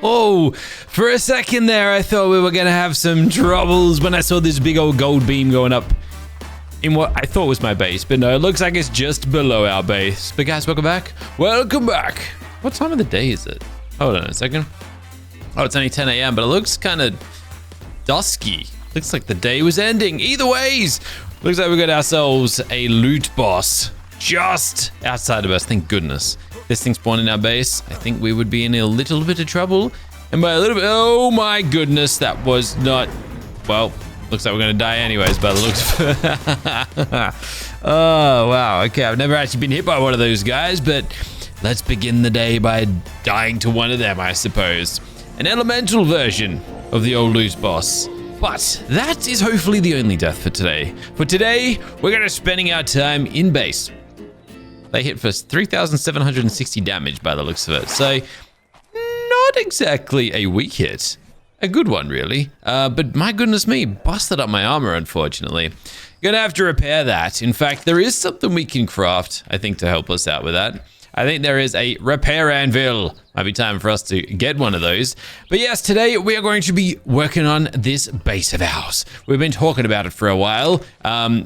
Oh, for a second there, I thought we were going to have some troubles when I saw this big old gold beam going up in what I thought was my base. But no, it looks like it's just below our base. But guys, welcome back. Welcome back. What time of the day is it? Hold on a second. Oh, it's only 10 a.m., but it looks kind of dusky. Looks like the day was ending. Either ways, looks like we got ourselves a loot boss just outside of us. Thank goodness. This thing spawned in our base, I think we would be in a little bit of trouble. And by a little bit, oh my goodness, that was not, well, looks like we're gonna die anyways by the looks of Oh, wow, okay, I've never actually been hit by one of those guys, but let's begin the day by dying to one of them, I suppose. An elemental version of the old loot boss. But that is hopefully the only death for today. For today, we're gonna be spending our time in base. They hit for 3,760 damage by the looks of it. So, not exactly a weak hit. A good one, really. But my goodness me, busted up my armor, unfortunately. Gonna have to repair that. In fact, there is something we can craft, I think, to help us out with that. I think there is a repair anvil. Might be time for us to get one of those. But yes, today we are going to be working on this base of ours. We've been talking about it for a while.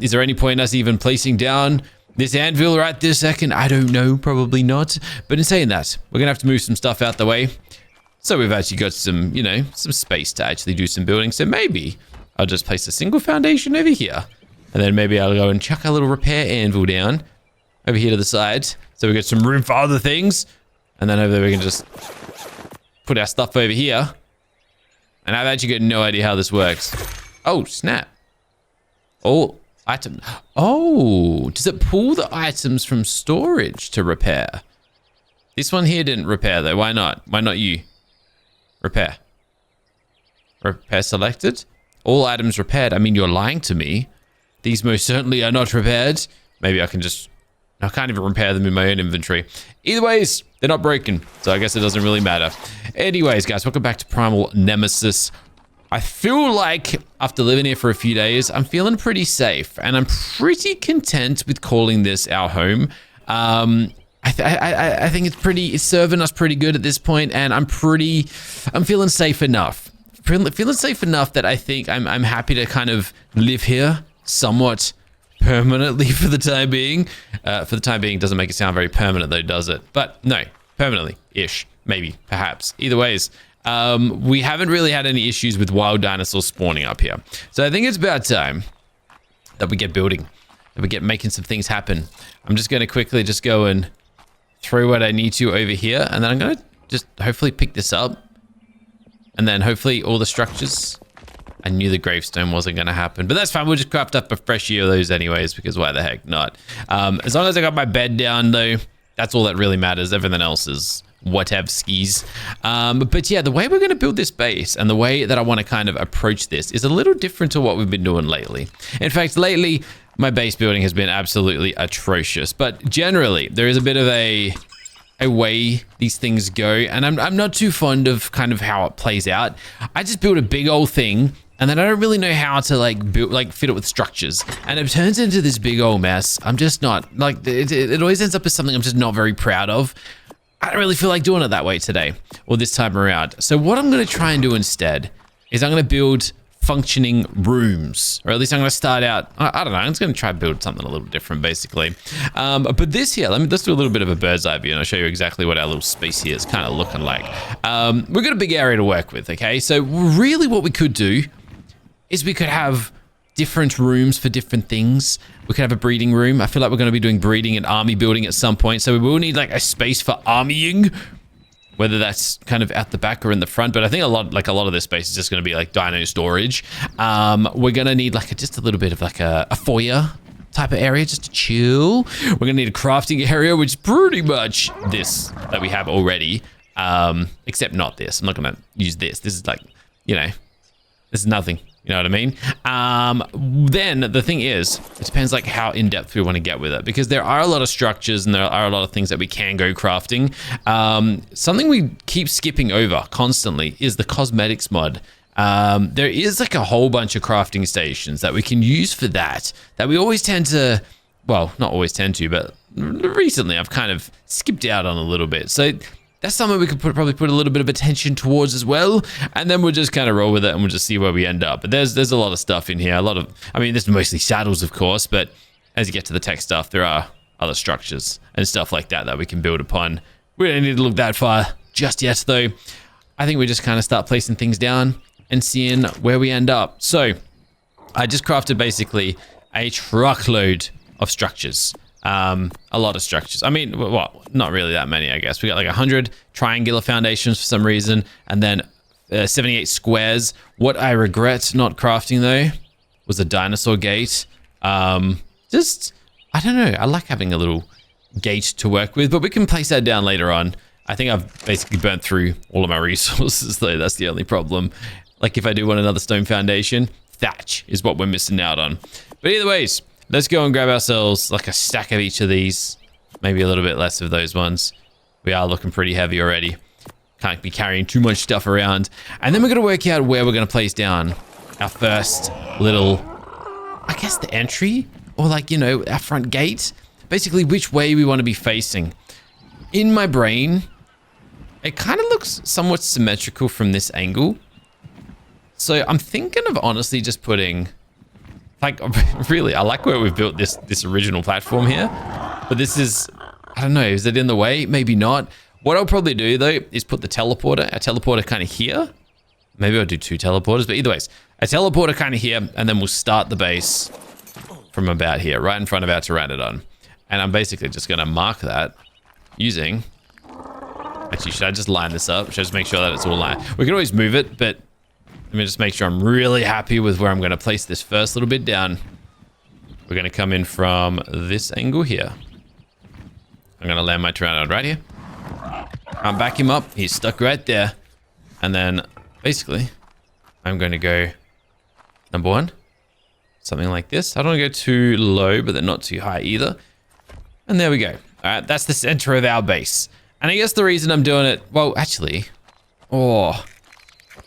Is there any point in us even placing down this anvil right this second? I don't know, probably not. But in saying that, we're gonna have to move some stuff out the way. So we've actually got some, you know, some space to actually do some building. So maybe I'll just place a single foundation over here. And then maybe I'll go and chuck a little repair anvil down over here to the side. So we got some room for other things. And then over there we can just put our stuff over here. And I've actually got no idea how this works. Oh, snap. Oh. Item. Oh, does it pull the items from storage to repair? This one here didn't repair though. Why not? Why not you? Repair. Repair selected. All items repaired. I mean, you're lying to me. These most certainly are not repaired. Maybe I can't even repair them in my own inventory. Either ways, they're not broken. So I guess it doesn't really matter. Anyways, guys, welcome back to Primal Nemesis. I feel like after living here for a few days, I'm feeling pretty safe and I'm pretty content with calling this our home. I think it's serving us pretty good at this point, and I'm feeling safe enough. Feeling safe enough that I think I'm happy to kind of live here somewhat permanently for the time being. For the time being doesn't make it sound very permanent though, does it? But no, permanently-ish, maybe, perhaps. Either ways. We haven't really had any issues with wild dinosaurs spawning up here. So I think it's about time that we get building, that we get making some things happen. I'm just going to quickly just go and throw what I need to over here. And then I'm going to just hopefully pick this up. And then hopefully all the structures. I knew the gravestone wasn't going to happen, but that's fine. We'll just craft up a fresh year of those anyways, because why the heck not? As long as I got my bed down though, that's all that really matters. Everything else is whatever skis. But yeah, the way we're going to build this base and the way that I want to kind of approach this is a little different to what we've been doing lately. In fact, lately, my base building has been absolutely atrocious. But generally, there is a bit of a way these things go. And I'm not too fond of kind of how it plays out. I just build a big old thing, and then I don't really know how to fit it with structures. And it turns into this big old mess. I'm just not, it always ends up as something I'm just not very proud of. I don't really feel like doing it that way today or this time around. So what I'm going to try and do instead is I'm going to build functioning rooms, or at least I'm going to start out. I don't know. I'm just going to try and build something a little different, basically. But this here, let's do a little bit of a bird's eye view, and I'll show you exactly what our little space here is kind of looking like. We've got a big area to work with. Okay, so really, what we could do is we could have different rooms for different things. We could have a breeding room. I feel like we're going to be doing breeding and army building at some point. So we will need like a space for armying, whether that's kind of at the back or in the front. But I think a lot of this space is just going to be like dino storage. We're going to need like just a little bit of like a foyer type of area just to chill. We're going to need a crafting area, which is pretty much this that we have already. Except not this. I'm not going to use this. This is like, this is nothing. You know what I mean? Then the thing is, it depends like how in depth we want to get with it, because there are a lot of structures and there are a lot of things that we can go crafting. Something we keep skipping over constantly is the cosmetics mod. There is like a whole bunch of crafting stations that we can use for that we always tend to, well, not always tend to, but recently I've kind of skipped out on a little bit. So that's something we could probably put a little bit of attention towards as well. And then we'll just kind of roll with it and we'll just see where we end up. But there's a lot of stuff in here. I mean, there's mostly saddles, of course, but as you get to the tech stuff, there are other structures and stuff like that we can build upon. We don't need to look that far just yet, though. I think we just kind of start placing things down and seeing where we end up. So I just crafted basically a truckload of structures. A lot of structures. I mean, well, not really that many, I guess. We got like 100 triangular foundations for some reason, and then 78 squares. What I regret not crafting, though, was a dinosaur gate. Just, I don't know. I like having a little gate to work with, but we can place that down later on. I think I've basically burnt through all of my resources, though. That's the only problem. Like, if I do want another stone foundation, thatch is what we're missing out on. But either ways, let's go and grab ourselves like a stack of each of these. Maybe a little bit less of those ones. We are looking pretty heavy already. Can't be carrying too much stuff around. And then we're going to work out where we're going to place down our first little, I guess, the entry, or like, you know, our front gate. Basically, which way we want to be facing. In my brain, it kind of looks somewhat symmetrical from this angle. So I'm thinking of honestly just putting, like, really, I like where we've built this original platform here. But this is, I don't know, is it in the way? Maybe not. What I'll probably do, though, is put the teleporter kind of here. Maybe I'll do 2 teleporters, but either ways, a teleporter kind of here, and then we'll start the base from about here, right in front of our pteranodon. And I'm basically just going to mark that using, actually, should I just line this up? Should I just make sure that it's all lined? We can always move it, but let me just make sure I'm really happy with where I'm going to place this first little bit down. We're going to come in from this angle here. I'm going to land my pteranodon right here. I'll back him up. He's stuck right there. And then, basically, I'm going to go number 1. Something like this. I don't want to go too low, but then not too high either. And there we go. All right, that's the center of our base. And I guess the reason I'm doing it, well, actually, oh,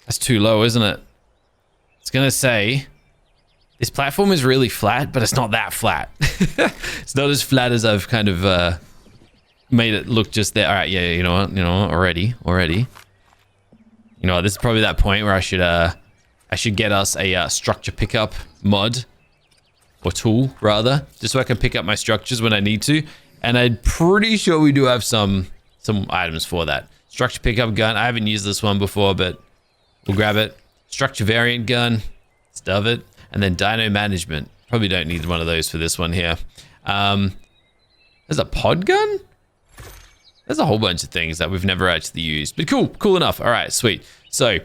that's too low, isn't it? It's going to say, this platform is really flat, but it's not that flat. It's not as flat as I've kind of made it look just there. All right, yeah, you know what, already. You know what, this is probably that point where I should get us a structure pickup mod, or tool rather, just so I can pick up my structures when I need to. And I'm pretty sure we do have some items for that. Structure pickup gun. I haven't used this one before, but we'll grab it. Structure variant gun. Stuff it. And then dino management. Probably don't need one of those for this one here. There's a pod gun? There's a whole bunch of things that we've never actually used. But cool enough. All right, sweet. So,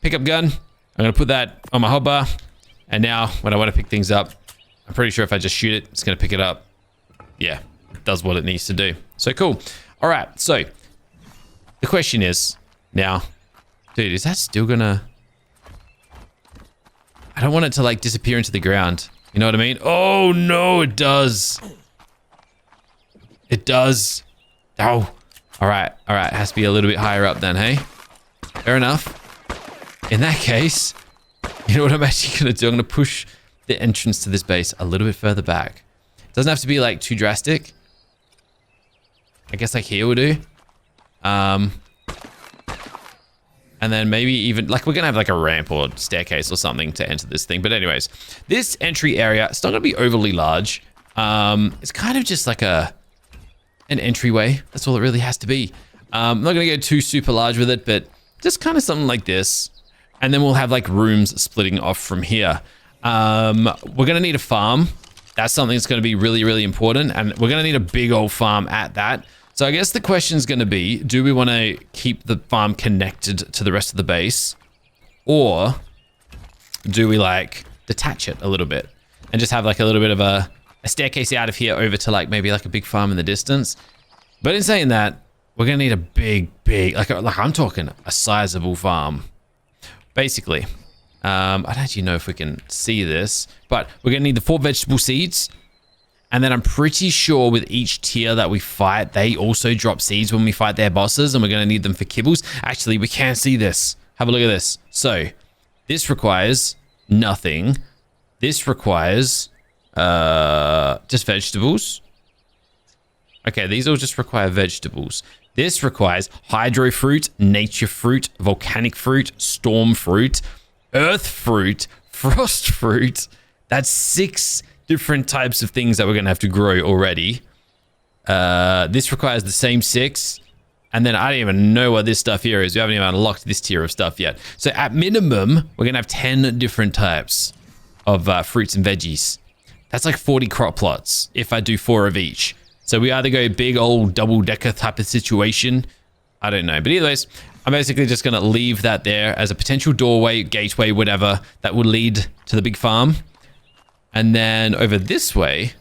pickup gun. I'm going to put that on my hotbar. And now, when I want to pick things up, I'm pretty sure if I just shoot it, it's going to pick it up. Yeah, it does what it needs to do. So cool. All right, so the question is now, dude, is that still going to... I don't want it to like disappear into the ground. You know what I mean? Oh, no, it does. It does. Oh, all right. It has to be a little bit higher up then, hey? Fair enough. In that case, you know what I'm actually going to do? I'm going to push the entrance to this base a little bit further back. It doesn't have to be like too drastic. I guess like here will do. And then maybe even like we're going to have like a ramp or staircase or something to enter this thing. But anyways, this entry area, it's not going to be overly large. It's kind of just like an entryway. That's all it really has to be. I'm not going to go too super large with it, but just kind of something like this. And then we'll have like rooms splitting off from here. We're going to need a farm. That's something that's going to be really, really important. And we're going to need a big old farm at that. So I guess the question is going to be, do we want to keep the farm connected to the rest of the base? Or do we like detach it a little bit and just have like a little bit of a staircase out of here over to like maybe like a big farm in the distance? But in saying that, we're going to need a big, like I'm talking a sizable farm. Basically, I don't actually know if we can see this, but we're going to need the 4 vegetable seeds. And then I'm pretty sure with each tier that we fight, they also drop seeds when we fight their bosses, and we're going to need them for kibbles. Actually, we can see this. Have a look at this. So this requires nothing. This requires just vegetables. Okay, these all just require vegetables. This requires hydro fruit, nature fruit, volcanic fruit, storm fruit, earth fruit, frost fruit. That's 6 different types of things that we're going to have to grow already. This requires the same 6. And then I don't even know what this stuff here is. We haven't even unlocked this tier of stuff yet. So at minimum, we're going to have 10 different types of fruits and veggies. That's like 40 crop plots if I do 4 of each. So we either go big old double-decker type of situation. I don't know. But anyways, I'm basically just going to leave that there as a potential doorway, gateway, whatever, that will lead to the big farm. And then over this way,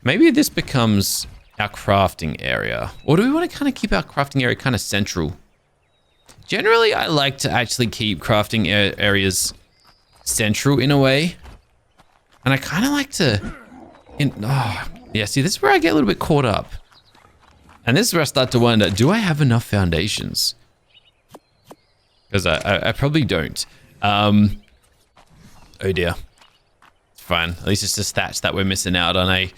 maybe this becomes our crafting area. Or do we want to kind of keep our crafting area kind of central? Generally, I like to actually keep crafting areas central in a way. And I kind of like to... yeah, see, this is where I get a little bit caught up. And this is where I start to wonder, do I have enough foundations? Because I probably don't. Oh dear. It's fine. At least it's just thatch that we're missing out on, eh?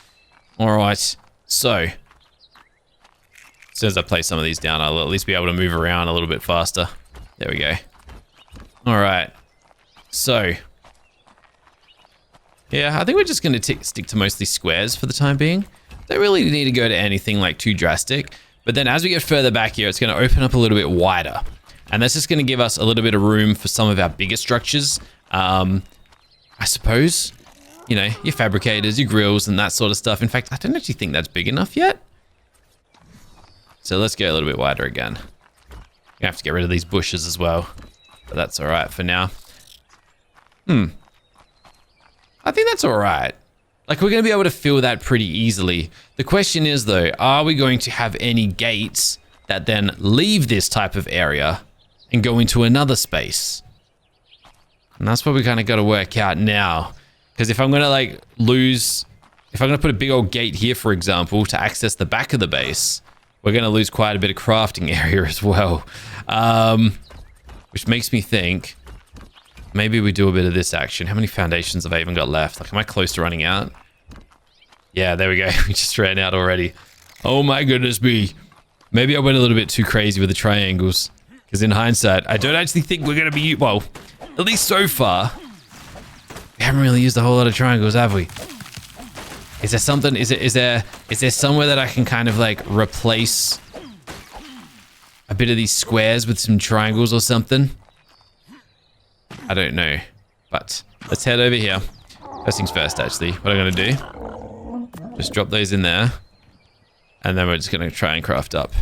Alright. So, as soon as I place some of these down, I'll at least be able to move around a little bit faster. There we go. Alright. So, yeah, I think we're just going to stick to mostly squares for the time being. Don't really need to go to anything like too drastic. But then as we get further back here, it's going to open up a little bit wider. And that's just going to give us a little bit of room for some of our bigger structures. I suppose, you know, your fabricators, your grills and that sort of stuff. In fact, I don't actually think that's big enough yet. So let's go a little bit wider again. We have to get rid of these bushes as well. But that's all right for now. I think that's all right. Like, we're going to be able to fill that pretty easily. The question is, though, are we going to have any gates that then leave this type of area and go into another space? And that's what we kind of got to work out now. Because if I'm going to, like, if I'm going to put a big old gate here, for example, to access the back of the base, we're going to lose quite a bit of crafting area as well. Which makes me think... maybe we do a bit of this action. How many foundations have I even got left? Like, am I close to running out? Yeah, there we go. We just ran out already. Oh my goodness me. Maybe I went a little bit too crazy with the triangles. Because in hindsight, I don't actually think we're going to be... well, at least so far, we haven't really used a whole lot of triangles, have we? Is there something... is there somewhere that I can kind of, like, replace a bit of these squares with some triangles or something? I don't know, but let's head over here. First things first, actually. What I'm going to do, just drop those in there. And then we're just going to try and craft up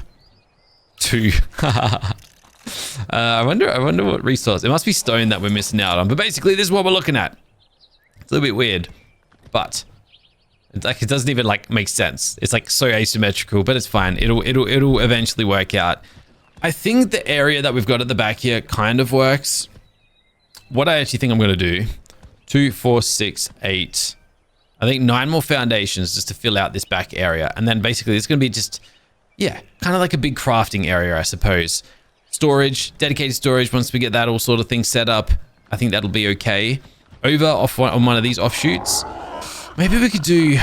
2. I wonder what resource. It must be stone that we're missing out on. But basically, this is what we're looking at. It's a little bit weird, but it's like, it doesn't even like make sense. It's like so asymmetrical, but it's fine. It'll eventually work out. I think the area that we've got at the back here kind of works. What I actually think I'm going to do, 2, 4, 6, 8, I think 9 more foundations just to fill out this back area. And then basically it's going to be just, yeah, kind of like a big crafting area, I suppose. Storage, dedicated storage, once we get that all sort of thing set up, I think that'll be okay. Over off on one of these offshoots, maybe we could do,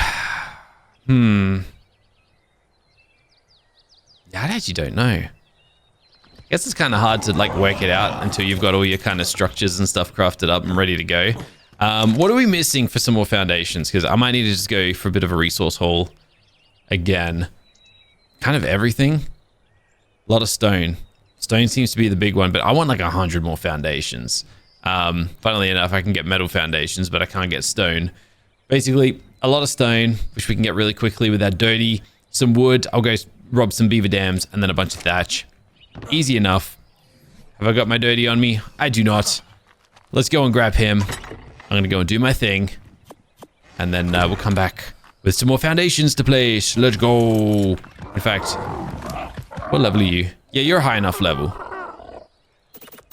yeah, I actually don't know. I guess it's kind of hard to like work it out until you've got all your kind of structures and stuff crafted up and ready to go. What are we missing for some more foundations? Because I might need to just go for a bit of a resource haul again. Kind of everything. A lot of stone. Stone seems to be the big one, but I want like 100 more foundations. Funnily enough, I can get metal foundations, but I can't get stone. Basically, a lot of stone, which we can get really quickly with that dirty. Some wood. I'll go rob some beaver dams and then a bunch of thatch. Easy enough. Have I got my dirty on me? I do not. Let's go and grab him. I'm going to go and do my thing. And then we'll come back with some more foundations to place. Let's go. In fact, what level are you? Yeah, you're a high enough level.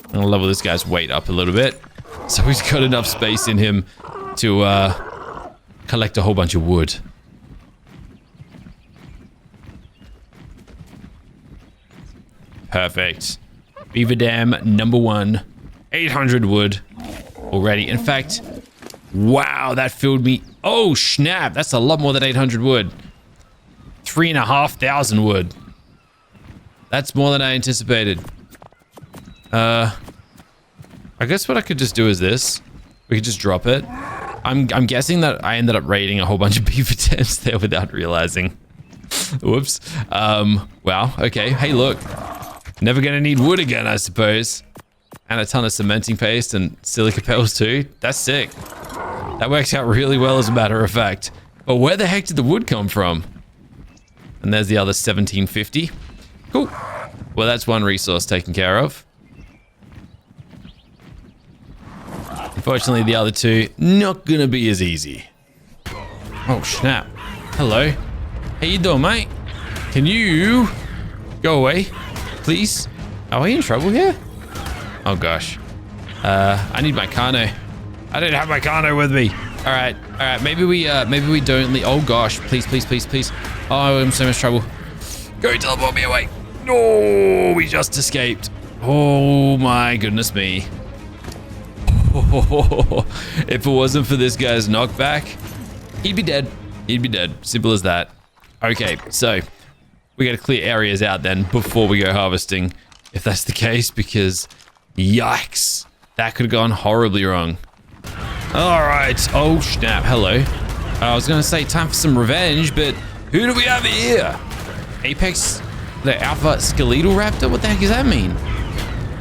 I'm going to level this guy's weight up a little bit. So he's got enough space in him to collect a whole bunch of wood. Perfect. Beaver dam number 1. 800 wood already. In fact, wow, that filled me. Oh, snap. That's a lot more than 800 wood. 3,500 wood. That's more than I anticipated. I guess what I could just do is this. We could just drop it. I'm guessing that I ended up raiding a whole bunch of beaver dens there without realizing. Whoops. Wow. Okay. Hey, look. Never gonna need wood again, I suppose. And a ton of cementing paste and silica pebbles too. That's sick. That works out really well, as a matter of fact. But where the heck did the wood come from? And there's the other 1750. Cool. Well, that's one resource taken care of. Unfortunately, the other two, not gonna be as easy. Oh, snap. Hello. How you doing, mate? Can you go away, please? Are we in trouble here? Oh, gosh. I need my Kano. I didn't have my Kano with me. All right. Maybe we don't leave. Oh, gosh. Please. Oh, I'm in so much trouble. Go teleport me away. No, we just escaped. Oh, my goodness me. If it wasn't for this guy's knockback, he'd be dead. Simple as that. Okay, so we got to clear areas out then before we go harvesting, if that's the case, because yikes, that could have gone horribly wrong. All right. Oh, snap. Hello. I was going to say time for some revenge, but who do we have here? Apex, the Alpha Skeletal Raptor? What the heck does that mean?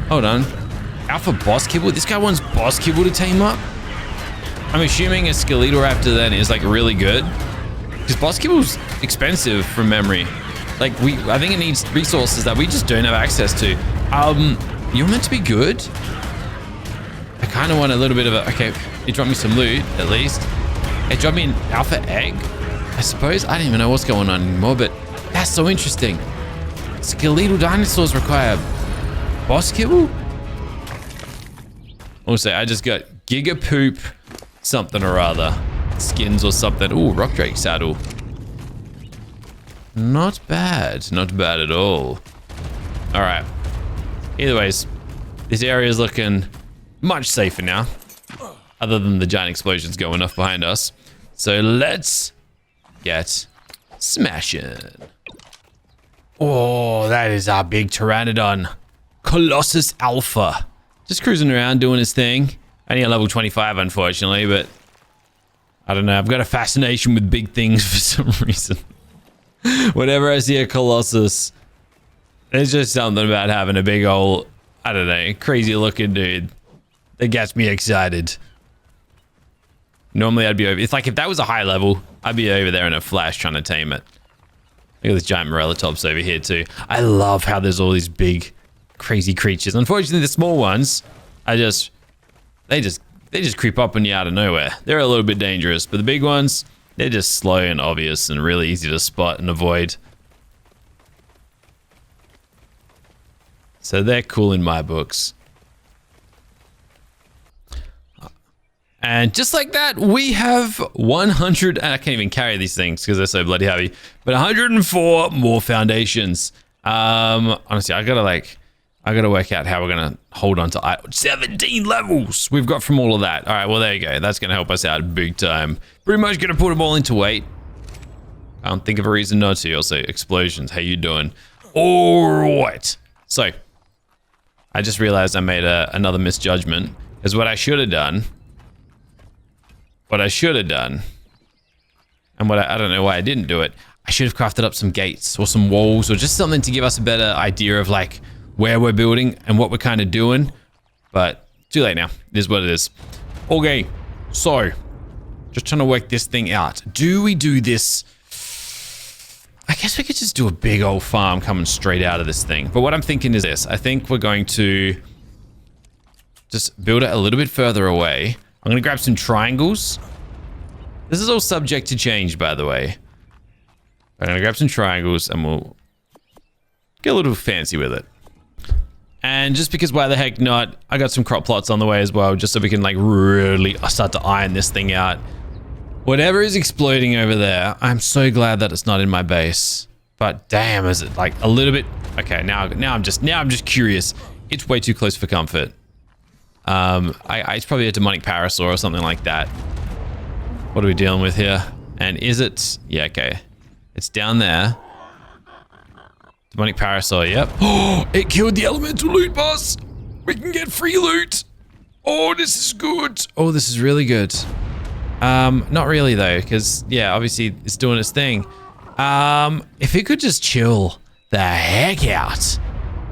Hold on. Alpha Boss Kibble? This guy wants Boss Kibble to tame up? I'm assuming a Skeletal Raptor then is like really good. Because Boss Kibble's expensive from memory. Like I think it needs resources that we just don't have access to. You're meant to be good. I kind of want a little bit of a, okay, it dropped me some loot at least. It dropped me an Alpha Egg, I suppose. I don't even know what's going on anymore, but that's so interesting. Skeletal dinosaurs require Boss Kibble? Also, I just got Giga Poop something or other. Skins or something. Ooh, Rock Drake saddle. Not bad. Not bad at all. All right. Either ways, this area is looking much safer now. Other than the giant explosions going off behind us. So let's get smashing. Oh, that is our big Pteranodon. Colossus Alpha. Just cruising around doing his thing. Only at level 25, unfortunately, but I don't know. I've got a fascination with big things for some reason. Whenever I see a Colossus, there's just something about having a big old, I don't know, crazy looking dude that gets me excited. Normally I'd be over, it's like if that was a high level, I'd be over there in a flash trying to tame it. Look at this giant Morellatops over here too. I love how there's all these big crazy creatures. Unfortunately, the small ones, they just creep up on you out of nowhere. They're a little bit dangerous, but the big ones, they're just slow and obvious and really easy to spot and avoid. So they're cool in my books. And just like that, we have 100, and I can't even carry these things because they're so bloody heavy, but 104 more foundations. Honestly, I gotta work out how we're gonna hold on to 17 levels we've got from all of that. All right, well, there you go. That's gonna help us out big time. Pretty much gonna put them all into weight. I don't think of a reason not to. Also, explosions. How you doing? All right. So, I just realized I made another misjudgment. Is what I should have done. And I don't know why I didn't do it. I should have crafted up some gates or some walls or just something to give us a better idea of like where we're building and what we're kind of doing. But too late now. It is what it is. Okay, so just trying to work this thing out. Do we do this? I guess we could just do a big old farm coming straight out of this thing. But what I'm thinking is this. I think we're going to just build it a little bit further away. I'm going to grab some triangles. This is all subject to change, by the way. I'm going to grab some triangles and we'll get a little fancy with it. And just because why the heck not, I got some crop plots on the way as well, just so we can like really start to iron this thing out. Whatever is exploding over there, I'm so glad that it's not in my base. But damn, is it like a little bit? Okay, now I'm just curious. It's way too close for comfort. It's probably a demonic parasaur or something like that. What are we dealing with here? And is it? Yeah, okay. It's down there. Demonic parasaur, yep. Oh, it killed the elemental loot boss. We can get free loot. Oh, this is good. Oh, this is really good. Not really though, because yeah, obviously it's doing its thing. If it could just chill the heck out,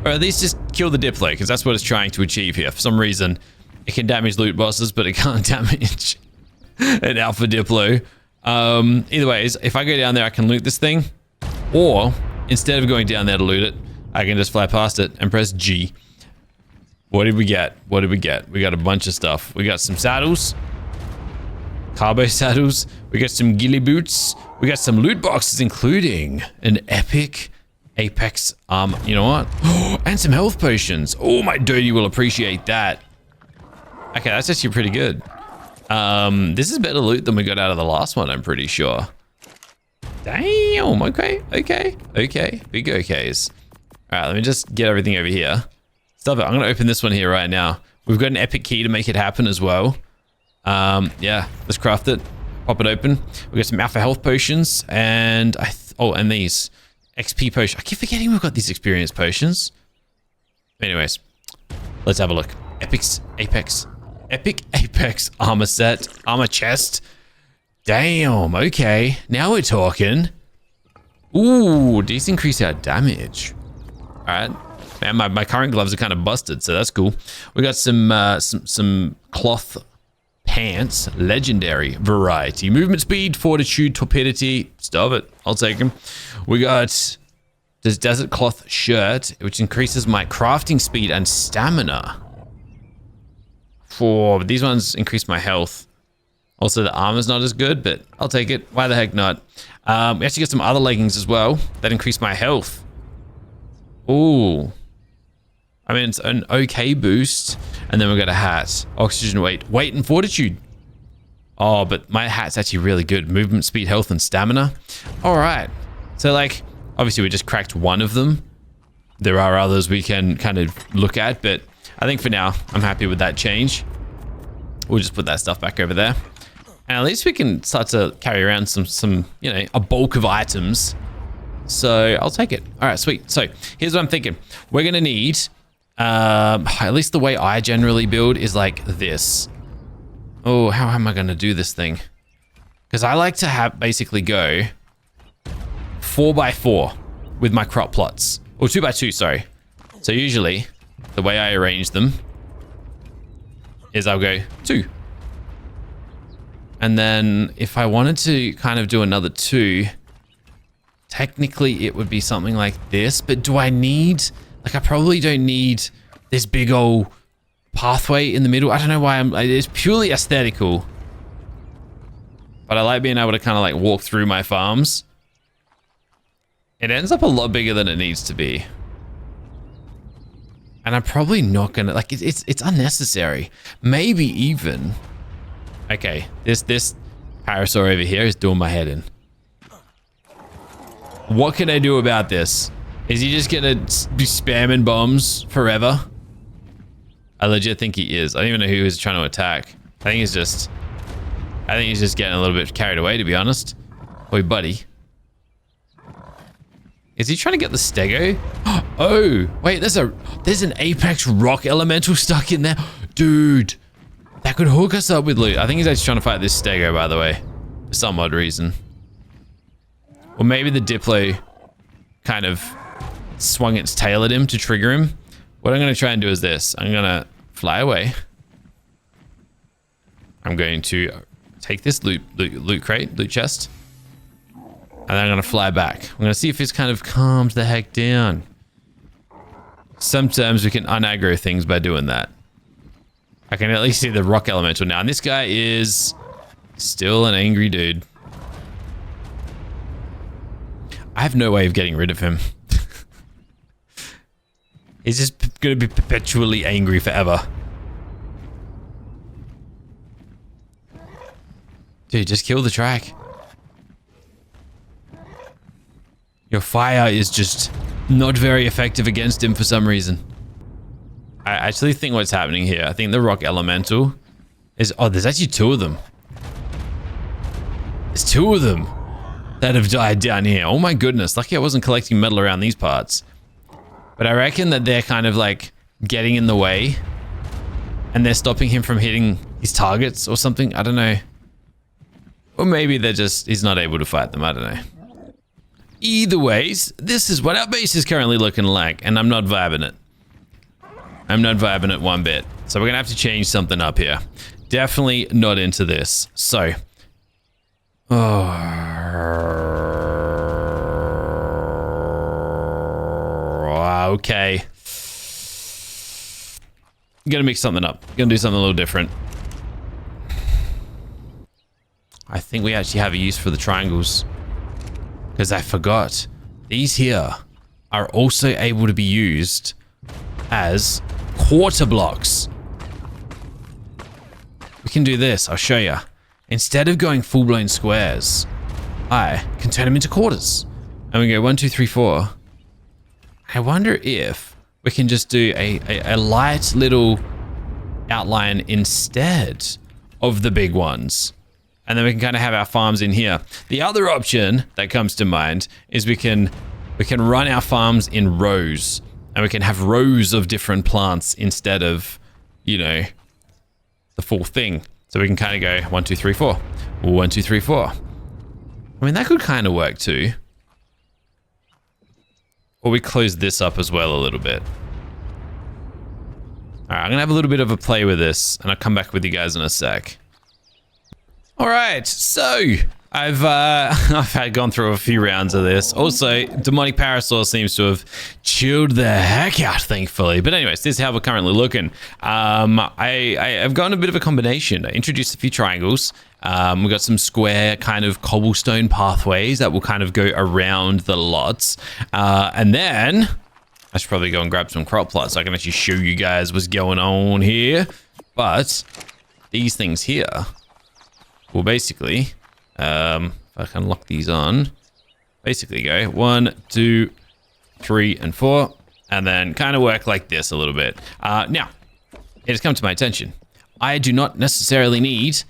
or at least just kill the Diplo, because that's what it's trying to achieve here. For some reason, it can damage loot bosses, but it can't damage an alpha Diplo. Either way, if I go down there, I can loot this thing, or instead of going down there to loot it, I can just fly past it and press G. What did we get? What did we get? We got a bunch of stuff. We got some saddles, carbo saddles. We got some ghillie boots. We got some loot boxes, including an epic apex you know what? And some health potions. Oh, my dirty will appreciate that. Okay, that's actually pretty good. This is better loot than we got out of the last one, I'm pretty sure. Damn, okay. Big okays. All right, let me just get everything over here. Stop it, I'm gonna open this one here right now. We've got an epic key to make it happen as well. Yeah, let's craft it. Pop it open. We got some alpha health potions, and and these XP potions. I keep forgetting we've got these experience potions. Anyways, let's have a look. Epic apex armor set, armor chest. Damn, okay. Now we're talking. Ooh, these increase our damage. All right. Man, my current gloves are kind of busted, so that's cool. We got some cloth pants, legendary variety. Movement speed, fortitude, torpidity. Stop it. I'll take them. We got this desert cloth shirt, which increases my crafting speed and stamina. These ones increase my health. Also, the armor's not as good, but I'll take it. Why the heck not? We actually got some other leggings as well that increase my health. Ooh. I mean, it's an okay boost. And then we got a hat. Oxygen, weight and fortitude. Oh, but my hat's actually really good. Movement, speed, health, and stamina. All right. So, like, obviously we just cracked one of them. There are others we can kind of look at, but I think for now, I'm happy with that change. We'll just put that stuff back over there. And at least we can start to carry around some, you know, a bulk of items. So I'll take it. All right, sweet. So here's what I'm thinking. We're going to need, at least the way I generally build is like this. Oh, how am I going to do this thing? Because I like to basically go 4x4 with my crop plots. Or 2x2, sorry. So usually the way I arrange them is I'll go 2. And then if I wanted to kind of do another 2, technically it would be something like this. But do I need, like, I probably don't need this big old pathway in the middle. I don't know why it's purely aesthetical. But I like being able to kind of like walk through my farms. It ends up a lot bigger than it needs to be. And I'm probably not gonna, like, it's unnecessary. Maybe even, okay, this parasaur over here is doing my head in. What can I do about this? Is he just gonna be spamming bombs forever? I legit think he is. I don't even know who he's trying to attack. I think he's just getting a little bit carried away, to be honest. Boy, buddy. Is he trying to get the stego? Oh, wait, there's an apex rock elemental stuck in there. Dude, that could hook us up with loot. I think he's actually trying to fight this stego, by the way, for some odd reason. Or maybe the Diplo kind of swung its tail at him to trigger him. What I'm going to try and do is this. I'm going to fly away. I'm going to take this loot crate, loot chest. And then I'm going to fly back. I'm going to see if it's kind of calmed the heck down. Sometimes we can unaggro things by doing that. I can at least see the rock elemental now. And this guy is still an angry dude. I have no way of getting rid of him. He's just going to be perpetually angry forever. Dude, just kill the track. Your fire is just not very effective against him for some reason. I actually think what's happening here, I think the rock elemental is... Oh, there's actually 2 of them. There's 2 of them that have died down here. Oh my goodness. Lucky I wasn't collecting metal around these parts. But I reckon that they're kind of like getting in the way and they're stopping him from hitting his targets or something. I don't know. Or maybe he's not able to fight them. I don't know. Either ways, this is what our base is currently looking like, and I'm not vibing it. I'm not vibing it one bit. So we're gonna have to change something up here. Definitely not into this. So, okay. I'm gonna mix something up. Gonna do something a little different. I think we actually have a use for the triangles. Because I forgot. These here are also able to be used as quarter blocks. We can do this. I'll show you. Instead of going full-blown squares, I can turn them into quarters. And we go 1, 2, 3, 4. I wonder if we can just do a light little outline instead of the big ones. And then we can kind of have our farms in here. The other option that comes to mind is we can run our farms in rows. And we can have rows of different plants instead of, you know, the full thing. So we can kind of go 1, 2, 3, 4. 1, 2, 3, 4. I mean, that could kind of work too. Or we close this up as well a little bit. All right, I'm gonna have a little bit of a play with this, and I'll come back with you guys in a sec. All right, so I've had gone through a few rounds of this. Also, demonic parasaur seems to have chilled the heck out, thankfully. But anyways, this is how we're currently looking. I've gotten a bit of a combination. I introduced a few triangles. We've got some square kind of cobblestone pathways that will kind of go around the lots. And then I should probably go and grab some crop plots so I can actually show you guys what's going on here. But these things here will basically, if I can lock these on, basically go 1, 2, 3, and 4, and then kind of work like this a little bit. Now, it has come to my attention. I do not necessarily need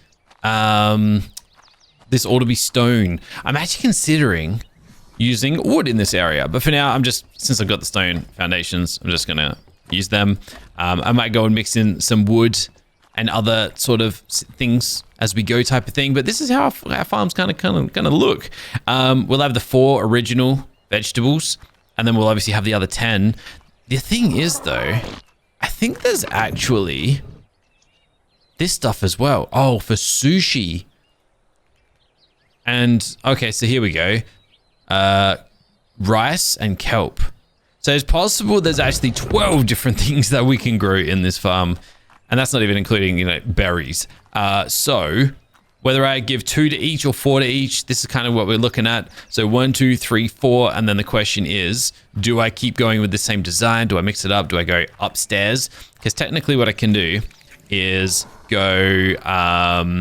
this all to be stone. I'm actually considering using wood in this area, but for now, since I've got the stone foundations, I'm just gonna use them. I might go and mix in some wood and other sort of things as we go type of thing. But this is how our farm's kind of gonna look. We'll have the 4 original vegetables, and then we'll obviously have the other 10. The thing is though, I think there's actually this stuff as well. Oh, for sushi. And okay, so here we go. Rice and kelp. So it's possible there's actually 12 different things that we can grow in this farm. And that's not even including, you know, berries. So whether I give 2 to each or 4 to each, this is kind of what we're looking at. So 1, 2, 3, 4. And then the question is, do I keep going with the same design? Do I mix it up? Do I go upstairs? Because technically what I can do is go, how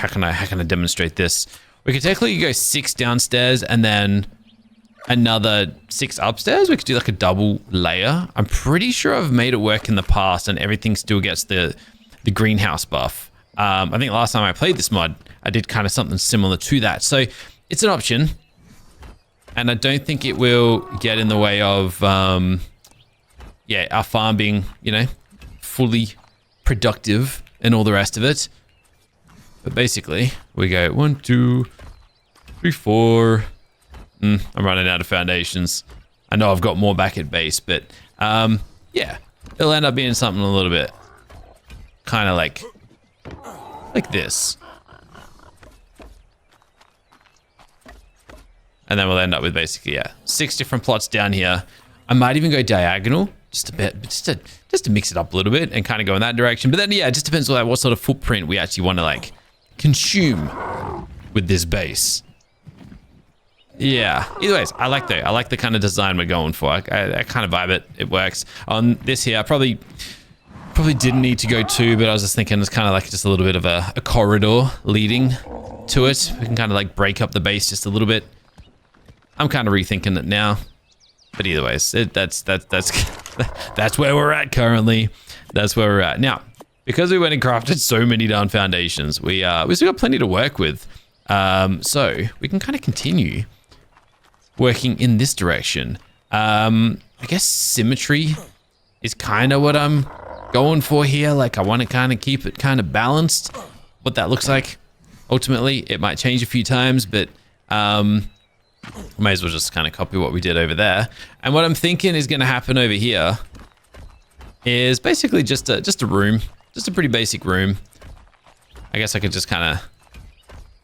can I demonstrate this? We could technically go 6 downstairs and then another 6 upstairs. We could do like a double layer. I'm pretty sure I've made it work in the past and everything still gets the greenhouse buff. I think last time I played this mod, I did kind of something similar to that. So it's an option. And I don't think it will get in the way of, yeah, our farm being, you know, fully productive and all the rest of it. But basically, we go 1, 2, 3, 4. I'm running out of foundations. I know I've got more back at base, but yeah, it'll end up being something a little bit kind of like this. And then we'll end up with basically, yeah, 6 different plots down here. I might even go diagonal just a bit, just to mix it up a little bit and kind of go in that direction. But then, yeah, it just depends on like what sort of footprint we actually want to like consume with this base. Yeah, either ways, I like the kind of design we're going for. I kind of vibe it. It works. On this here, I probably didn't need to go 2, but I was just thinking it's kind of like just a little bit of a corridor leading to it. We can kind of like break up the base just a little bit. I'm kind of rethinking it now. But either ways, that's where we're at currently. That's where we're at. Now, because we went and crafted so many darn foundations, we still got plenty to work with. So we can kind of continue working in this direction. I guess symmetry is kind of what I'm going for here. Like I want to kind of keep it kind of balanced. What that looks like, ultimately, it might change a few times, but may as well just kind of copy what we did over there. And what I'm thinking is going to happen over here is basically just a room, just a pretty basic room. I guess I could just kind of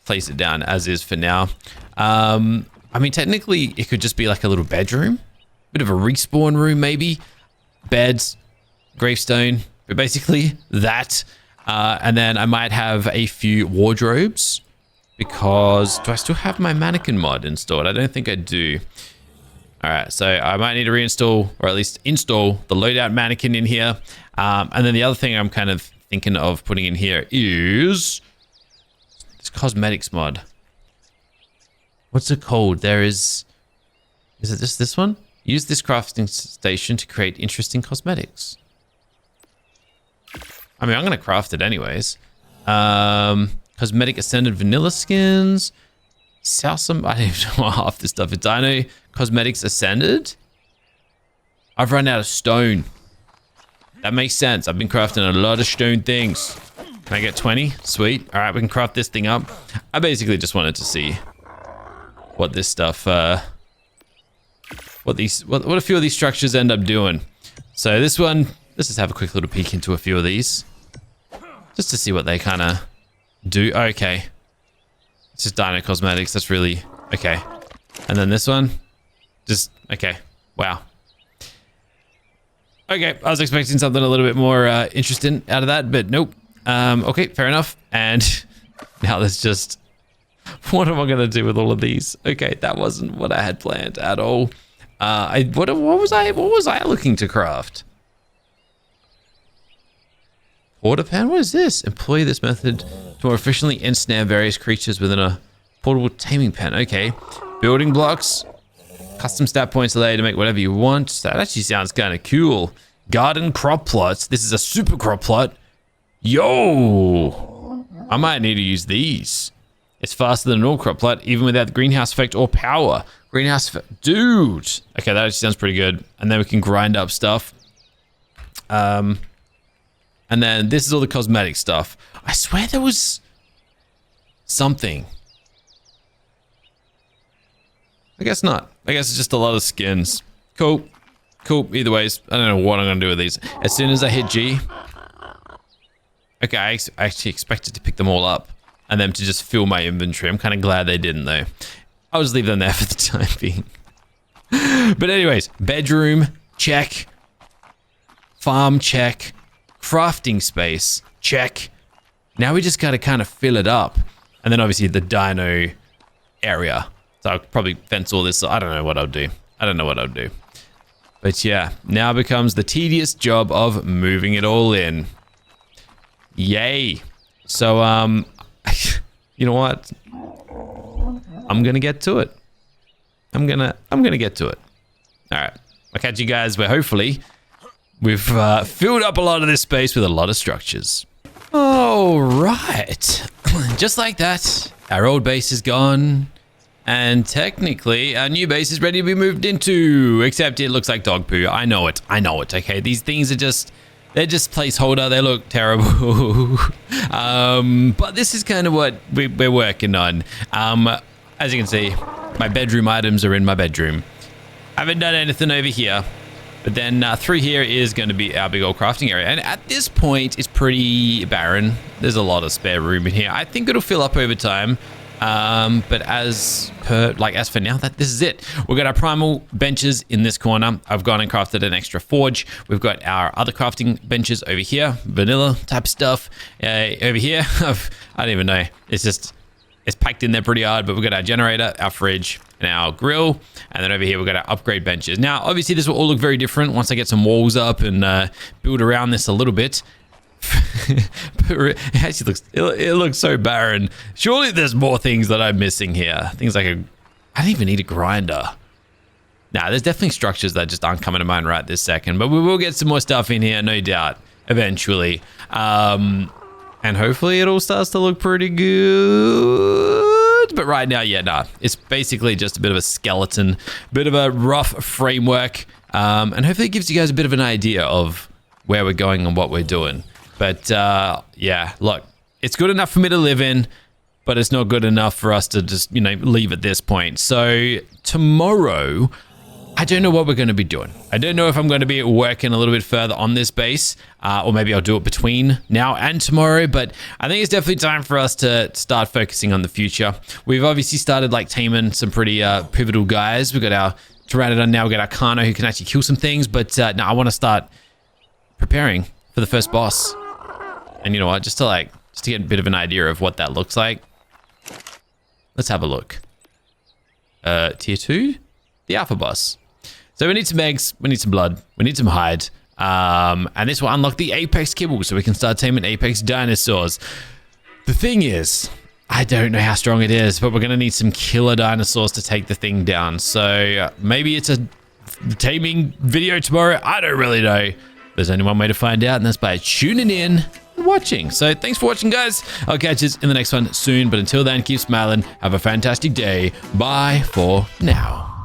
place it down as is for now. I mean, technically, it could just be like a little bedroom, bit of a respawn room, maybe. Beds, gravestone, but basically that. And then I might have a few wardrobes because do I still have my mannequin mod installed? I don't think I do. All right, so I might need to reinstall or at least install the loadout mannequin in here. And then the other thing I'm kind of thinking of putting in here is this cosmetics mod. What's it called? Is it just this one? Use this crafting station to create interesting cosmetics. I mean, I'm going to craft it anyways. Cosmetic Ascended Vanilla Skins. Sell some... I don't even know half this stuff. It's Dino Cosmetics Ascended. I've run out of stone. That makes sense. I've been crafting a lot of stone things. Can I get 20? Sweet. All right, we can craft this thing up. I basically just wanted to see what this stuff... what a few of these structures end up doing. So this one... Let's just have a quick little peek into a few of these. Just to see what they kind of do. Okay. It's just Dino Cosmetics. That's really... Okay. And then this one. Just... Okay. Wow. Okay. I was expecting something a little bit more interesting out of that, but nope. Okay. Fair enough. And now there's just... What am I going to do with all of these? Okay. That wasn't what I had planned at all. What was I looking to craft? Porta pen? What is this? Employ this method to more efficiently ensnare various creatures within a portable taming pen. Okay. Building blocks. Custom stat points allowed to make whatever you want. That actually sounds kind of cool. Garden crop plots. This is a super crop plot. Yo! I might need to use these. It's faster than an normal crop plot, even without the greenhouse effect or power. Greenhouse effect. Dude! Okay, that actually sounds pretty good. And then we can grind up stuff. And then this is all the cosmetic stuff. I swear there was something. I guess not. I guess it's just a lot of skins. Cool. Cool. Either ways, I don't know what I'm going to do with these. As soon as I hit G. Okay, I actually expected to pick them all up and them to just fill my inventory. I'm kind of glad they didn't though. I'll just leave them there for the time being. But anyways, bedroom, check. Farm, check. Crafting space, check. Now we just got to kind of fill it up. And then obviously the dino area. So I'll probably fence all this. I don't know what I'll do. But yeah, now becomes the tedious job of moving it all in. Yay. So, you know what? I'm going to get to it. I'm gonna get to it. All right. I'll catch you guys where hopefully we've filled up a lot of this space with a lot of structures. All right. Just like that, our old base is gone. And technically, our new base is ready to be moved into. Except it looks like dog poo. I know it. Okay, these things are just... They're just placeholder. They look terrible. But this is kind of what we're working on. As you can see, my bedroom items are in my bedroom. I haven't done anything over here. But then through here is going to be our big old crafting area. And at this point, it's pretty barren. There's a lot of spare room in here. I think it'll fill up over time. But as for now, this is it. We've got our primal benches in this corner. I've gone and crafted an extra forge. We've got our other crafting benches over here, vanilla type stuff. Over here, I don't even know. It's packed in there pretty hard, but we've got our generator, our fridge, and our grill. And then over here, we've got our upgrade benches. Now, obviously, this will all look very different once I get some walls up and build around this a little bit. It actually looks so barren. Surely there's more things that I'm missing here. Things like I don't even need a grinder. Nah, there's definitely structures that just aren't coming to mind right this second, but we will get some more stuff in here, no doubt, eventually. And hopefully it all starts to look pretty good. but right now, yeah, nah. It's basically just a bit of a skeleton, bit of a rough framework, and hopefully it gives you guys a bit of an idea of where we're going and what we're doing. But yeah, look, it's good enough for me to live in, but it's not good enough for us to just, you know, leave at this point. So tomorrow, I don't know what we're going to be doing. I don't know if I'm going to be working a little bit further on this base, or maybe I'll do it between now and tomorrow, but I think it's definitely time for us to start focusing on the future. We've obviously started like taming some pretty pivotal guys. We've got our Pteranodon now, we've got our Kano who can actually kill some things, but no, I want to start preparing for the first boss. And you know what, just to get a bit of an idea of what that looks like. Let's have a look. Tier 2? The Alpha Boss. So we need some eggs, we need some blood, we need some hide. And this will unlock the Apex Kibble so we can start taming Apex Dinosaurs. The thing is, I don't know how strong it is, but we're going to need some killer dinosaurs to take the thing down. So maybe it's a taming video tomorrow. I don't really know. There's only one way to find out, and that's by tuning in and watching. So thanks for watching, guys. I'll catch you in the next one soon. But until then, keep smiling. Have a fantastic day. Bye for now.